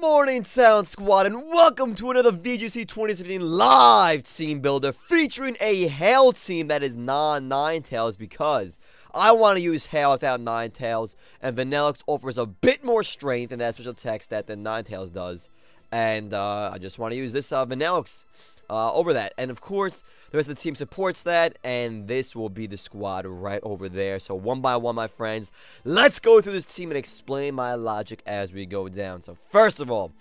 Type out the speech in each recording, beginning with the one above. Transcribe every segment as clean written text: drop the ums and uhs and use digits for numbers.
morning, Sound Squad, and welcome to another VGC 2017 live team builder featuring a Hail team that is non-Ninetales because I want to use Hail without Ninetales, and Vanilluxe offers a bit more strength in that special text that the Ninetales does, and I just want to use this Vanilluxe over that. And of course, the rest of the team supports that, and this will be the squad right over there. So one by one, my friends, let's go through this team and explain my logic as we go down. So first of all,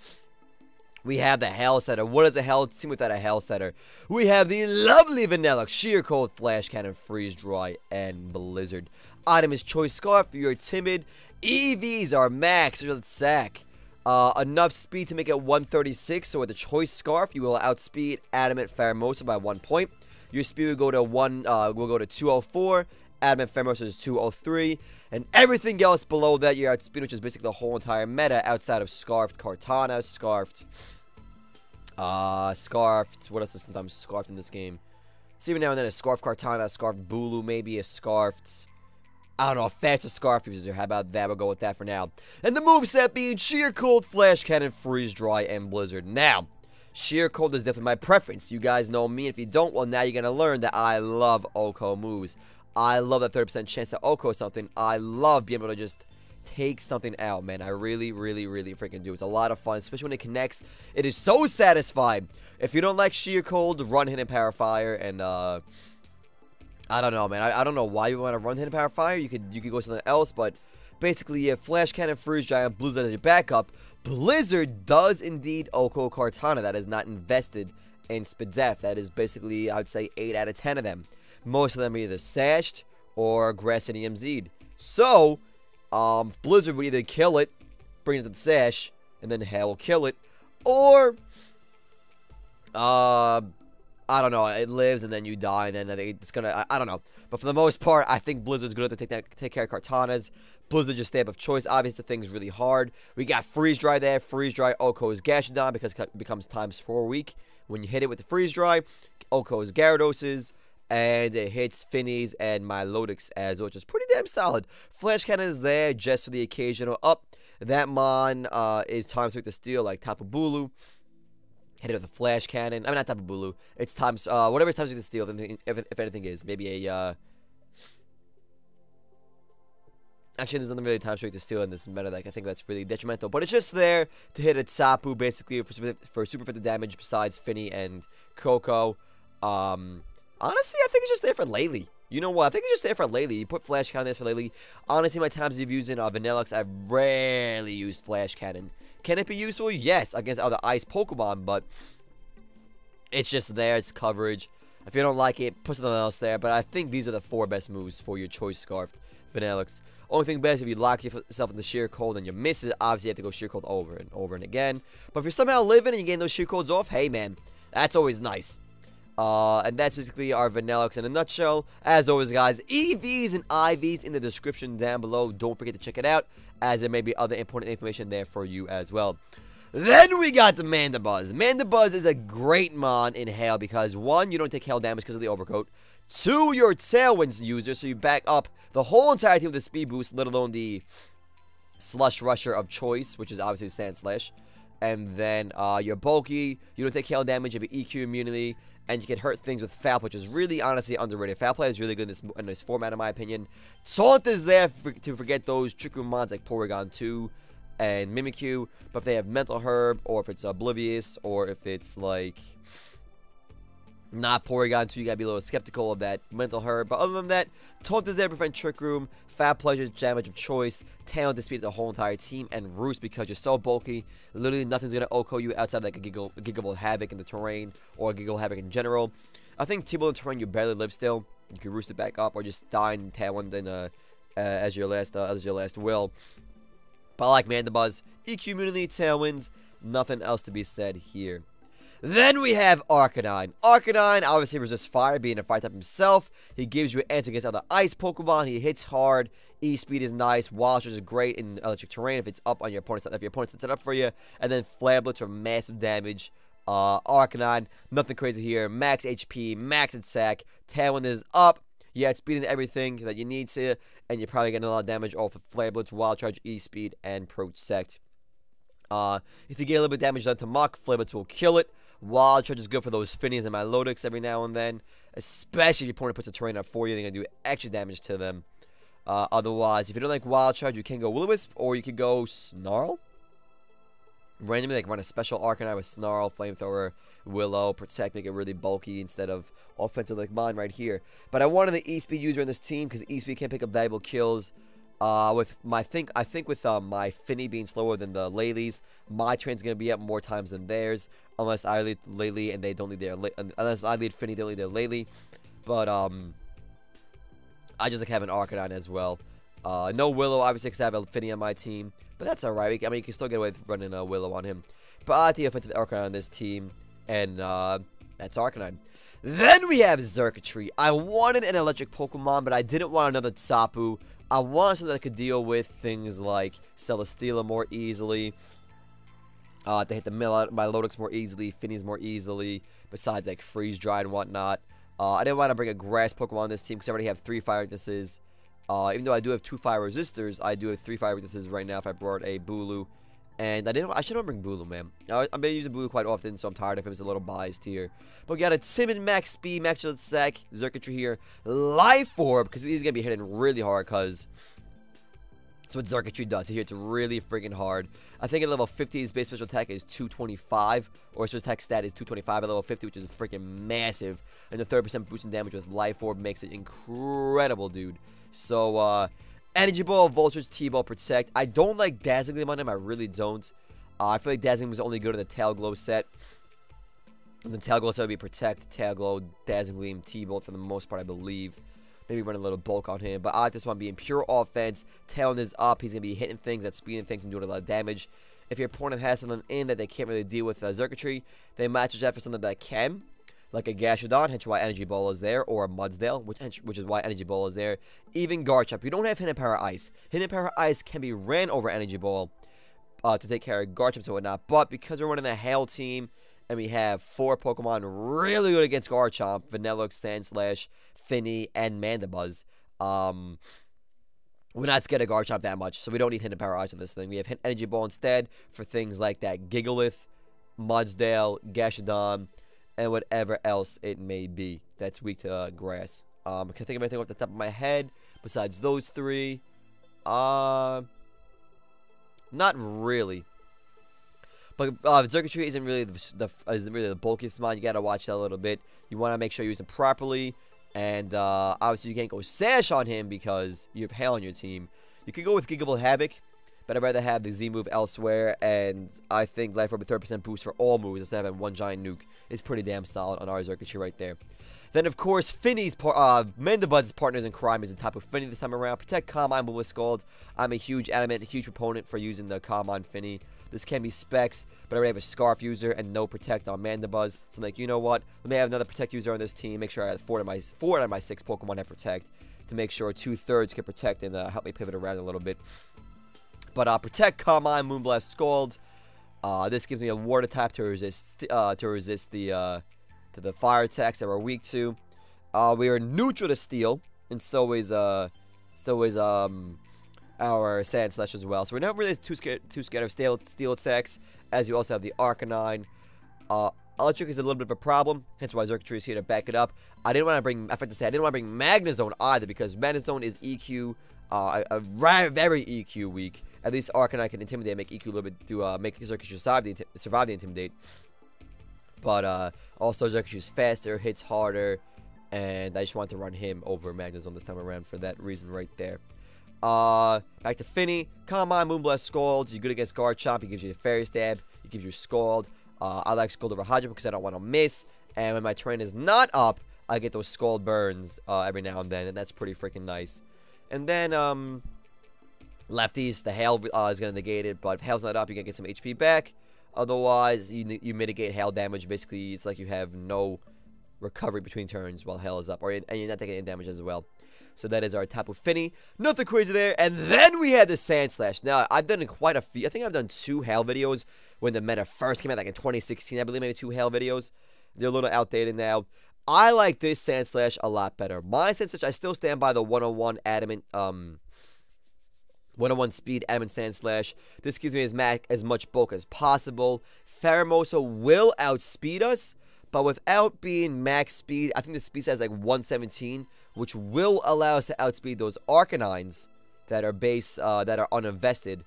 we have the Hail setter. What is a Hail team without a Hail setter? We have the lovely Vanilluxe, Sheer Cold, Flash Cannon, Freeze Dry, and Blizzard. Item is Choice Scarf. You're timid. EVs are max. There's a sack. Enough speed to make it 136, so with the Choice Scarf, you will outspeed Adamant Nature by 1 point. Your speed will go to 204, Adamant Nature is 203, and everything else below that, your outspeed, which is basically the whole entire meta outside of Scarfed Kartana, Scarfed, what else is sometimes Scarfed in this game? See, even now and then a Scarfed Kartana, Scarfed Bulu, maybe a Scarfed, I don't know, a faster Scarf user. How about that? We'll go with that for now. And the moveset being Sheer Cold, Flash Cannon, Freeze Dry, and Blizzard. Now, Sheer Cold is definitely my preference. You guys know me. If you don't, well, now you're going to learn that I love OHKO moves. I love that 30% chance to OHKO something. I love being able to just take something out, man. I really, really, really freaking do. It's a lot of fun, especially when it connects. It is so satisfying. If you don't like Sheer Cold, run Hidden Power Fire, and I don't know, man. I don't know why you want to run Hidden Power Fire. You could go something else, but basically, you have Flash Cannon, Freeze Giant, Blizzard as your backup. Blizzard does indeed OHKO Kartana. That is not invested in Spadef. That is basically, I would say, 8 out of 10 of them. Most of them are either Sashed or Grass and EMZ'd. So, Blizzard would either kill it, bring it to the Sash, and then Hail will kill it, or I don't know, it lives and then you die, and then it's gonna, I don't know. But for the most part, I think Blizzard's gonna have to take care of Kartanas. Blizzard just stamp of choice. Obviously, the thing's really hard. We got Freeze Dry there. Freeze Dry, OHKO's Gashadon, because it becomes ×4 weak. When you hit it with the Freeze Dry, OHKO's Gyarados, and it hits Fini's and Milotic as well, which is pretty damn solid. Flash Cannon is there just for the occasional up. That Mon is ×3 to steal, like Tapu Bulu. Hit it with a Flash Cannon. I mean, not Tapu Bulu. It's whatever it's ×3 to steal, if anything is. Maybe a, actually, there's nothing really ×3 to steal in this meta. Like, I think that's really detrimental. But it's just there to hit a Tapu, basically, for super 50 damage besides Fini and Coco. Honestly, I think it's just there for Laylee. You know what? I think it's just there for Laylee. You put Flash Cannon there for Laylee. Honestly, my times of using Vanilluxe, I've rarely used Flash Cannon. Can it be useful? Yes, against other ice Pokemon, but it's just there. It's coverage. If you don't like it, put something else there. But I think these are the 4 best moves for your Choice Scarf, Vanilluxe. Only thing best, if you lock yourself in the Sheer Cold and you miss it, obviously you have to go Sheer Cold over and over and again. But if you're somehow living and you getting those Sheer Colds off, hey man, that's always nice. And that's basically our Vanilluxe in a nutshell. As always, guys, EVs and IVs in the description down below. Don't forget to check it out, as there may be other important information there for you as well. Then we got the Mandibuzz. Mandibuzz is a great mon in Hail because, 1, you don't take Hail damage because of the Overcoat. 2, you're a Tailwind user, so you back up the whole entire team with the speed boost, let alone the Slush Rusher of choice, which is obviously Sandslash. And then you're bulky, you don't take Hail damage, you have EQ immunity, and you can hurt things with Foul, which is really, honestly, underrated. Foul play is really good in this format, in my opinion. Taunt is there to forget those Trick Room mons like Porygon 2 and Mimikyu. But if they have Mental Herb, or if it's Oblivious, or if it's, like, not Porygon 2, you gotta be a little skeptical of that Mental Herb. But other than that, Taunt is there to prevent Trick Room, Foul Pleasure, damage of choice, Tailwind to speed the whole entire team, and Roost because you're so bulky. Literally nothing's gonna OHKO you outside of like a Giggable Havoc in the terrain, or a Giggable Havoc in general. I think T-Ball in the terrain, you barely live still. You can Roost it back up, or just die in Tailwind in, as your last will. But I like Mandibuzz, EQ immunity, Tailwinds, nothing else to be said here. Then we have Arcanine. Arcanine obviously resists fire, being a fire type himself. He gives you an answer against other ice Pokemon. He hits hard. E-Speed is nice. Wild Charge is great in electric terrain if it's up on your opponent's side, if your opponent sets it up for you. And then Flare Blitz for massive damage. Arcanine, nothing crazy here. Max HP, max attack. Tailwind is up. Yeah, it's speeding everything that you need to, and you're probably getting a lot of damage off of Flare Blitz, Wild Charge, E-Speed, and Protect. If you get a little bit of damage done to Muck, Flavors will kill it. Wild Charge is good for those Finis and Milotics every now and then. Especially if your opponent puts a terrain up for you, they're going to do extra damage to them. Otherwise, if you don't like Wild Charge, you can go Will-O-Wisp, or you could go Snarl. Randomly, like run a special Arcanine with Snarl, Flamethrower, Willow, Protect, make it really bulky instead of offensive like mine right here. But I wanted the E-Speed user in this team because E-Speed can pick up valuable kills. With my I think with my Fini being slower than the Lele's, my train's gonna be up more times than theirs, unless I lead Lele and they don't lead their unless I lead Fini, they don't lead their Lele. But I just like having Arcanine as well. No Willow, obviously, because I have a Fini on my team. But that's alright. I mean, you can still get away with running a Willow on him. But I like the offensive Arcanine on this team. And that's Arcanine. Then we have Xurkitree. I wanted an electric Pokemon, but I didn't want another Tapu. I wanted something that could deal with things like Celesteela more easily. To hit the Milotics more easily, Finis more easily. Besides, like, Freeze Dry and whatnot. I didn't want to bring a Grass Pokemon on this team because I already have 3 Fire weaknesses. Even though I do have 2 Fire Resistors, I do have 3 Fire weaknesses right now if I brought a Bulu. And I shouldn't bring Bulu, man. I've been using Bulu quite often, so I'm tired of him. It's a little biased here. But we got a Timid Max Speed, Max Shield Sack, Xurkitree here. Life Orb, because he's going to be hitting really hard, because that's what Xurkitree does. He hits really freaking hard. I think at level 50, his base special attack is 225, or his attack stat is 225 at level 50, which is freaking massive. And the 30% boost in damage with Life Orb makes it incredible, dude. So, Energy Ball, Vultures, T-Ball, Protect. I don't like Dazzling Gleam on him. I really don't. I feel like Dazzling was only good in the Tail Glow set. And the Tail Glow set would be Protect, Tail Glow, Dazzling Gleam, T-Bolt for the most part, I believe. Maybe run a little bulk on him. But I like this one being pure offense. Tailwind is up. He's going to be hitting things, that's speeding things, and doing a lot of damage. If your opponent has something in that they can't really deal with Xurkitree, they might switch out for something that can. Like a Gashadon, hence why Energy Ball is there, or a Mudsdale, which is why Energy Ball is there. Even Garchomp. You don't have Hidden Power Ice. Hidden Power Ice can be ran over Energy Ball to take care of Garchomps and whatnot. But because we're running a Hail team, and we have 4 Pokemon really good against Garchomp, Vanilluxe, Sandslash, Fini, and Mandibuzz, we're not scared of Garchomp that much, so we don't need Hidden Power Ice on this thing. We have Energy Ball instead for things like that Gigalith, Mudsdale, Gashadon, and whatever else it may be that's weak to grass. I can't think of anything off the top of my head besides those 3. Not really. But Xurkitree isn't really the bulkiest one. You gotta watch that a little bit. You want to make sure you use it properly, and obviously you can't go Sash on him because you have Hail on your team. You could go with Gigable Havoc, but I'd rather have the Z move elsewhere, and I think Life Orb with 30% boost for all moves instead of having one giant nuke is pretty damn solid on our Xurkitree right there. Then, of course, Mandibuzz's partners in crime is the Tapu Fini this time around. Protect, Calm Mind, with Scald. I'm a huge proponent for using the Calm Mind Fini. This can be specs, but I already have a Scarf user and no Protect on Mandibuzz. So I'm like, you know what? Let me have another Protect user on this team. Make sure I have 4 out of my 6 Pokemon have Protect to make sure 2/3 can Protect and help me pivot around a little bit. But Protect, Calm Mind, Moonblast, Scald. This gives me a Water type to resist the fire attacks that we're weak to. We are neutral to Steel, and so is our Sandslash as well. So we're not really too scared of steel attacks, as you also have the Arcanine. Electric is a little bit of a problem, hence why Xurkitree is here to back it up. I didn't want to bring Magnezone either, because Magnezone is EQ, very EQ weak. At least Arcanine can Intimidate, make EQ a little bit to make Xurkitree survive the Intimidate. But also Xurkitree is faster, hits harder, and I just wanted to run him over Magnezone this time around for that reason right there. Back to Fini. Calm Mind, Moonblast, Scald. You're good against Garchomp. He gives you a Fairy Stab. He gives you Scald. I like Scald over Hydro because I don't want to miss. And when my terrain is not up, I get those Scald burns every now and then, and that's pretty freaking nice. And then lefties, the Hail is going to negate it, but if Hail's not up, you're going to get some HP back. Otherwise, you mitigate Hail damage. Basically, it's like you have no recovery between turns while Hail is up, and you're not taking any damage as well. So that is our Tapu Fini. Nothing crazy there. And then we had the Sandslash. Now, I've done quite a few. I think I've done 2 Hail videos when the meta first came out, like in 2016. I believe maybe 2 Hail videos. They're a little outdated now. I like this Sandslash a lot better. My Sandslash, I still stand by the 101 Adamant 101 speed, Adamant Sandslash. This gives me as much bulk as possible. Pheromosa will outspeed us, but without being max speed, I think the speed size is like 117, which will allow us to outspeed those Arcanines that are that are uninvested.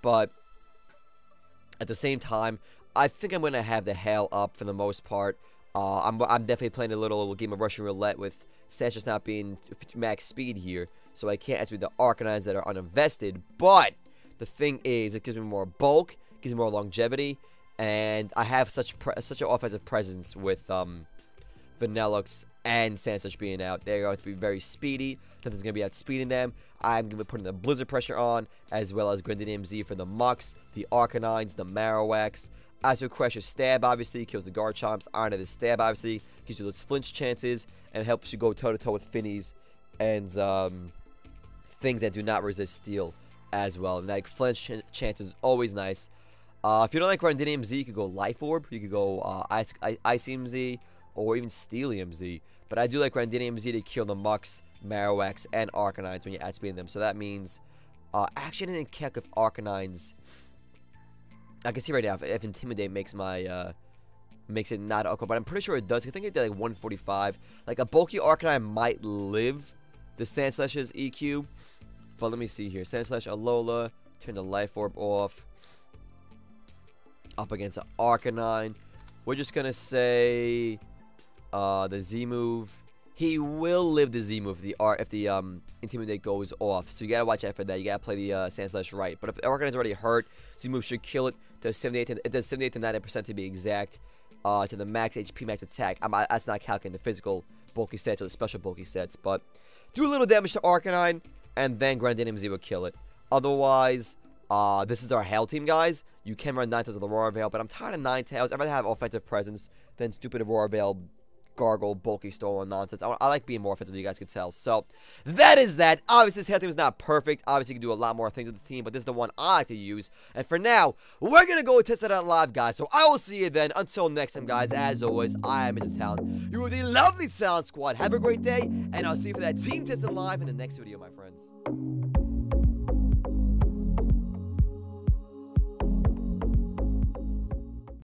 But at the same time, I think I'm going to have the Hail up for the most part. I'm definitely playing a little game of Russian Roulette with Sandslash not being max speed here, so I can't outspeed the Arcanines that are uninvested. But the thing is, it gives me more bulk, gives me more longevity, and I have such an offensive presence with Vanilluxe and Sandslash being out. They're going to be very speedy. Nothing's going to be outspeeding them. I'm going to be putting the Blizzard Pressure on, as well as Groundium Z for the Mux, the Arcanines, the Marowaks. Icicle Crash stab, obviously, kills the Garchomp's. Iron of the stab, obviously, gives you those flinch chances, and helps you go toe-to-toe with Finis and things that do not resist steel as well. And like flinch chance is always nice. If you don't like Groundium Z, you could go Life Orb, you could go Icicle Z, or even Steelium Z. But I do like Groundium Z to kill the Mux, Marowaks, and Arcanines when you're outspeeding them. So that means, actually I didn't check if Arcanines, I can see right now if Intimidate makes my, makes it not Overcoat, but I'm pretty sure it does. I think it did like 145. Like a bulky Arcanine might live the Sandslash's EQ. But let me see here. Sandslash-Alola, turn the Life Orb off. Up against an Arcanine. We're just gonna say the Z move. He will live the Z move if the Intimidate goes off. So you gotta watch out for that. You gotta play the Sandslash right. But if Arcanine's already hurt, Z move should kill it. Does 78 to, it does 78 to 90% to be exact. To the max HP, max attack. That's not calculating the physical bulky sets or the special bulky sets. But do a little damage to Arcanine, and then Groundium Z will kill it. Otherwise, this is our Hail team, guys. You can run Ninetales with the Aurora Veil, but I'm tired of Ninetales. I'd rather have offensive presence than stupid Aurora Veil, gargle, bulky, stolen nonsense. I like being more offensive, you guys can tell. So, that is that. Obviously, this Hail team is not perfect. Obviously, you can do a lot more things with the team, but this is the one I like to use. And for now, we're going to go test it out live, guys. So, I will see you then. Until next time, guys, as always, I am Mr.Talent. You are the lovely Talent Squad. Have a great day, and I'll see you for that team testing live in the next video, my friends.